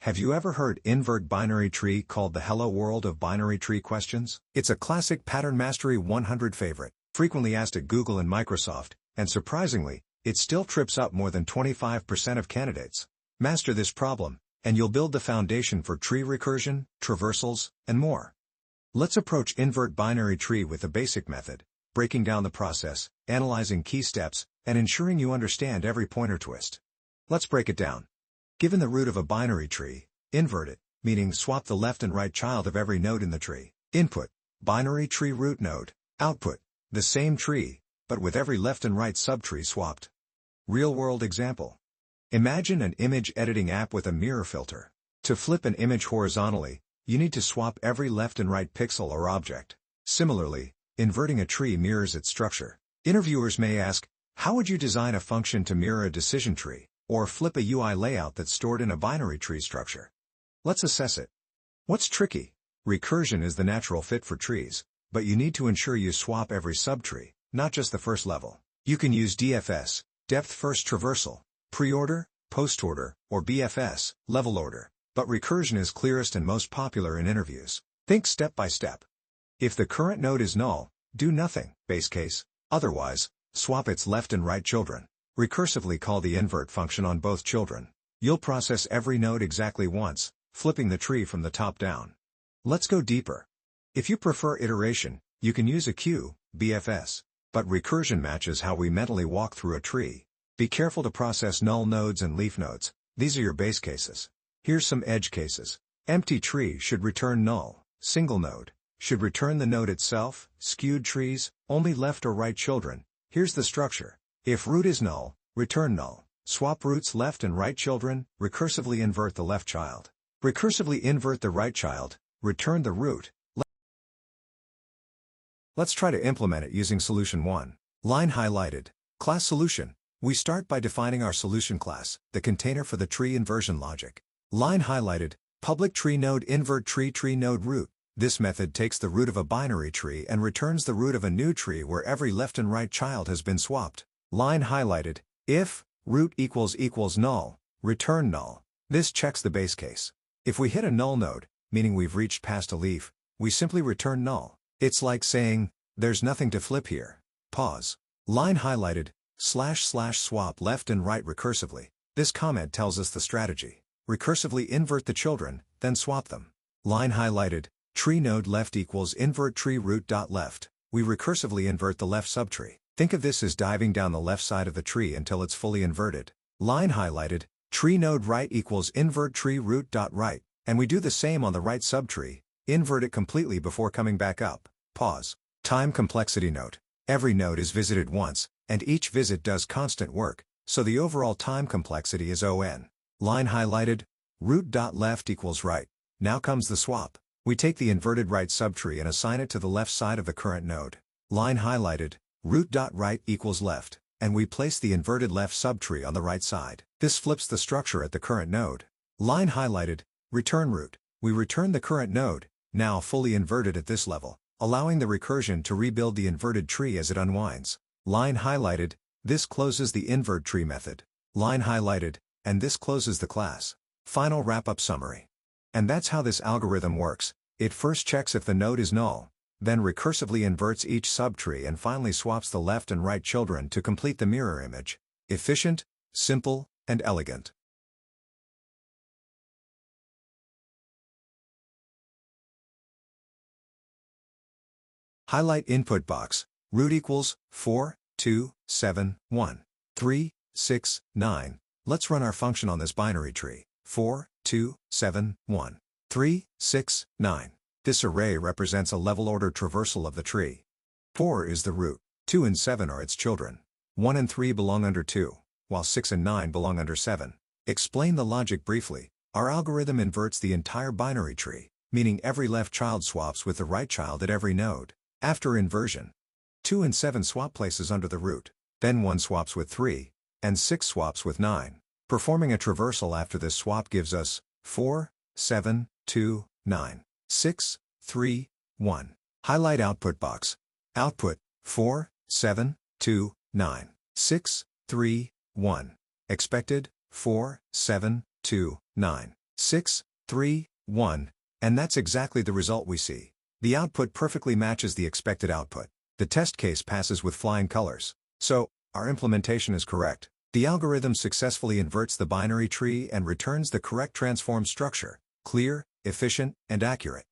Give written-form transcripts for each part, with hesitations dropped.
Have you ever heard Invert Binary Tree called the Hello World of Binary Tree Questions? It's a classic Pattern Mastery 100 favorite, frequently asked at Google and Microsoft, and surprisingly, it still trips up more than 25% of candidates. Master this problem, and you'll build the foundation for tree recursion, traversals, and more. Let's approach Invert Binary Tree with a basic method, breaking down the process, analyzing key steps, and ensuring you understand every pointer twist. Let's break it down. Given the root of a binary tree, invert it, meaning swap the left and right child of every node in the tree. Input, binary tree root node. Output, the same tree, but with every left and right subtree swapped. Real-world example. Imagine an image editing app with a mirror filter. To flip an image horizontally, you need to swap every left and right pixel or object. Similarly, inverting a tree mirrors its structure. Interviewers may ask, how would you design a function to mirror a decision tree, or flip a UI layout that's stored in a binary tree structure? Let's assess it. What's tricky? Recursion is the natural fit for trees, but you need to ensure you swap every subtree, not just the first level. You can use DFS, depth first traversal, preorder, postorder, or BFS, level order, but recursion is clearest and most popular in interviews. Think step by step. If the current node is null, do nothing, base case. Otherwise, swap its left and right children. Recursively call the invert function on both children. You'll process every node exactly once, flipping the tree from the top down. Let's go deeper. If you prefer iteration, you can use a queue, BFS, but recursion matches how we mentally walk through a tree. Be careful to process null nodes and leaf nodes. These are your base cases. Here's some edge cases. Empty tree should return null. Single node should return the node itself. Skewed trees, only left or right children. Here's the structure. If root is null, return null. Swap roots left and right children, recursively invert the left child. Recursively invert the right child, return the root. Let's try to implement it using solution 1. Line highlighted. Class solution. We start by defining our solution class, the container for the tree inversion logic. Line highlighted. Public tree node invert tree node root. This method takes the root of a binary tree and returns the root of a new tree where every left and right child has been swapped. Line highlighted. If root equals null, return null. This checks the base case. If we hit a null node, meaning we've reached past a leaf, we simply return null. It's like saying, there's nothing to flip here. Pause. Line highlighted, / swap left and right recursively. This comment tells us the strategy. Recursively invert the children, then swap them. Line highlighted, tree node left equals invert tree root dot left. We recursively invert the left subtree. Think of this as diving down the left side of the tree until it's fully inverted. Line highlighted, tree node right equals invert tree root dot right, and we do the same on the right subtree, invert it completely before coming back up. Pause. Time complexity note. Every node is visited once, and each visit does constant work, so the overall time complexity is On. Line highlighted, root dot left equals right. Now comes the swap. We take the inverted right subtree and assign it to the left side of the current node. Line highlighted, root dot right equals left, and we place the inverted left subtree on the right side. This flips the structure at the current node. Line highlighted, return root. We return the current node, now fully inverted at this level, allowing the recursion to rebuild the inverted tree as it unwinds. Line highlighted, this closes the invert tree method. Line highlighted, and this closes the class. Final wrap-up summary. And that's how this algorithm works. It first checks if the node is null, then recursively inverts each subtree and finally swaps the left and right children to complete the mirror image. Efficient, simple, and elegant. Highlight input box. Root equals 4, 2, 7, 1, 3, 6, 9. Let's run our function on this binary tree. 4, 2, 7, 1, 3, 6, 9. This array represents a level order traversal of the tree. 4 is the root, 2 and 7 are its children. 1 and 3 belong under 2, while 6 and 9 belong under 7. Explain the logic briefly. Our algorithm inverts the entire binary tree, meaning every left child swaps with the right child at every node. After inversion, 2 and 7 swap places under the root, then 1 swaps with 3, and 6 swaps with 9. Performing a traversal after this swap gives us 4, 7, 2, 9, 6, 3, 1. Highlight output box. Output, 4, 7, 2, 9, 6, 3, 1. Expected, 4, 7, 2, 9. 6, 3, 1, and that's exactly the result we see. The output perfectly matches the expected output. The test case passes with flying colors. So, our implementation is correct. The algorithm successfully inverts the binary tree and returns the correct transform structure, clear, efficient, and accurate.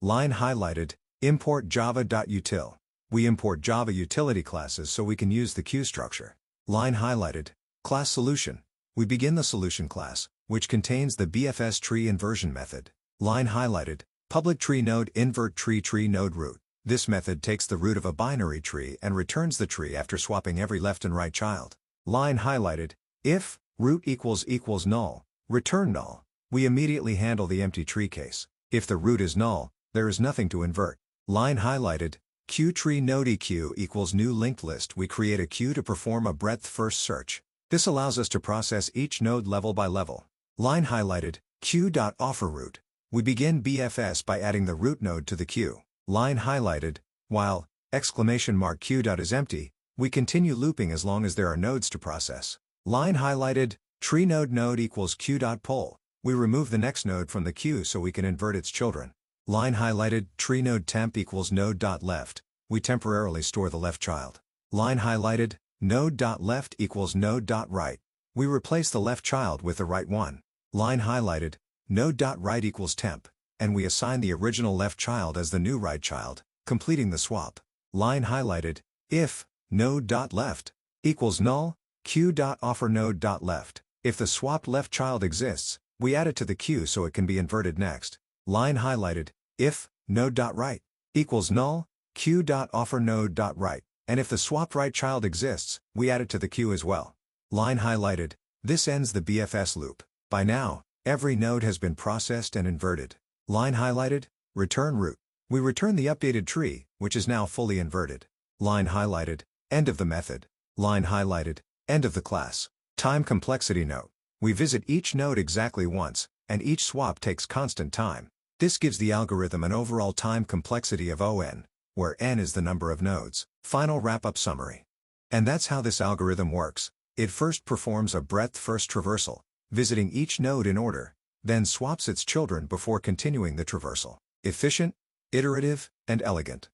Line highlighted, import java.util. We import Java utility classes so we can use the queue structure. Line highlighted, class solution. We begin the solution class, which contains the BFS tree inversion method. Line highlighted, public tree node invert tree node root. This method takes the root of a binary tree and returns the tree after swapping every left and right child. Line highlighted, if root equals null, return null. We immediately handle the empty tree case. If the root is null, there is nothing to invert. Line highlighted, queue tree node eq equals new linked list. We create a queue to perform a breadth first search. This allows us to process each node level by level. Line highlighted, queue.offerRoot. We begin BFS by adding the root node to the queue. Line highlighted, while !queue is empty, we continue looping as long as there are nodes to process. Line highlighted, tree node equals queue.poll. We remove the next node from the queue so we can invert its children. Line highlighted, tree node temp equals node.left. We temporarily store the left child. Line highlighted, node.left equals node.right. We replace the left child with the right one. Line highlighted, node.right equals temp, and we assign the original left child as the new right child, completing the swap. Line highlighted, if node.left equals null, queue.offer node.left. If the swapped left child exists, we add it to the queue so it can be inverted next. Line highlighted, if node.right equals null, queue.offer node.right, and if the swapped right child exists, we add it to the queue as well. Line highlighted, this ends the BFS loop. By now, every node has been processed and inverted. Line highlighted, return root. We return the updated tree, which is now fully inverted. Line highlighted, end of the method. Line highlighted, end of the class. Time complexity note. We visit each node exactly once, and each swap takes constant time. This gives the algorithm an overall time complexity of O(n), where n is the number of nodes. Final wrap-up summary. And that's how this algorithm works. It first performs a breadth-first traversal, visiting each node in order, then swaps its children before continuing the traversal. Efficient, iterative, and elegant.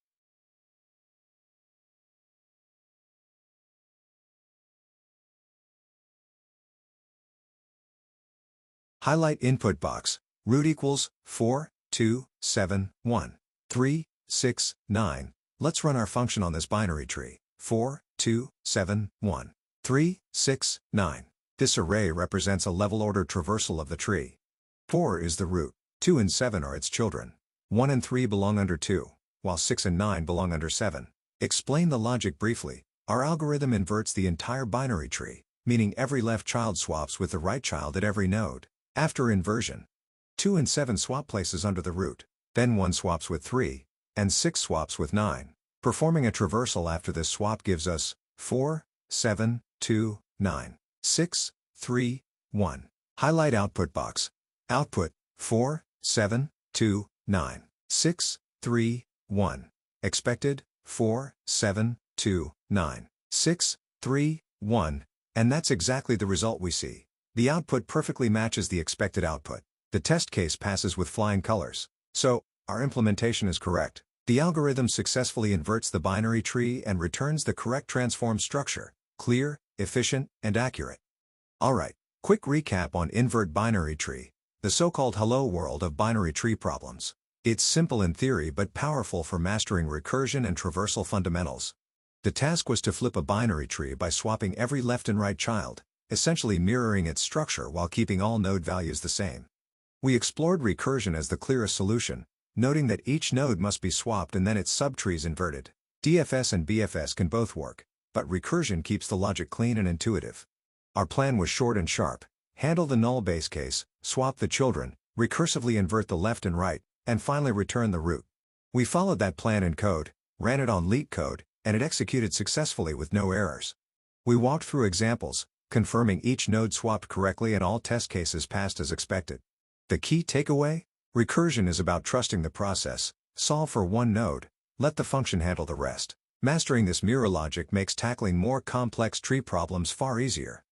Highlight input box. Root equals 4, 2, 7, 1, 3, 6, 9. Let's run our function on this binary tree. 4, 2, 7, 1, 3, 6, 9. This array represents a level order traversal of the tree. 4 is the root, 2 and 7 are its children. 1 and 3 belong under 2, while 6 and 9 belong under 7. Explain the logic briefly. Our algorithm inverts the entire binary tree, meaning every left child swaps with the right child at every node. After inversion, 2 and 7 swap places under the root, then 1 swaps with 3, and 6 swaps with 9. Performing a traversal after this swap gives us 4, 7, 2, 9, 6, 3, 1. Highlight output box. Output, 4, 7, 2, 9, 6, 3, 1. Expected, 4, 7, 2, 9, 6, 3, 1, and that's exactly the result we see. The output perfectly matches the expected output. The test case passes with flying colors. So, our implementation is correct. The algorithm successfully inverts the binary tree and returns the correct transform structure, clear, efficient, and accurate. Alright, quick recap on Invert Binary Tree, the so-called hello world of binary tree problems. It's simple in theory but powerful for mastering recursion and traversal fundamentals. The task was to flip a binary tree by swapping every left and right child, essentially mirroring its structure while keeping all node values the same. We explored recursion as the clearest solution, noting that each node must be swapped and then its subtrees inverted. DFS and BFS can both work, but recursion keeps the logic clean and intuitive. Our plan was short and sharp: handle the null base case, swap the children, recursively invert the left and right, and finally return the root. We followed that plan in code, ran it on LeetCode, and it executed successfully with no errors. We walked through examples, confirming each node swapped correctly and all test cases passed as expected. The key takeaway? Recursion is about trusting the process. Solve for one node, let the function handle the rest. Mastering this mirror logic makes tackling more complex tree problems far easier.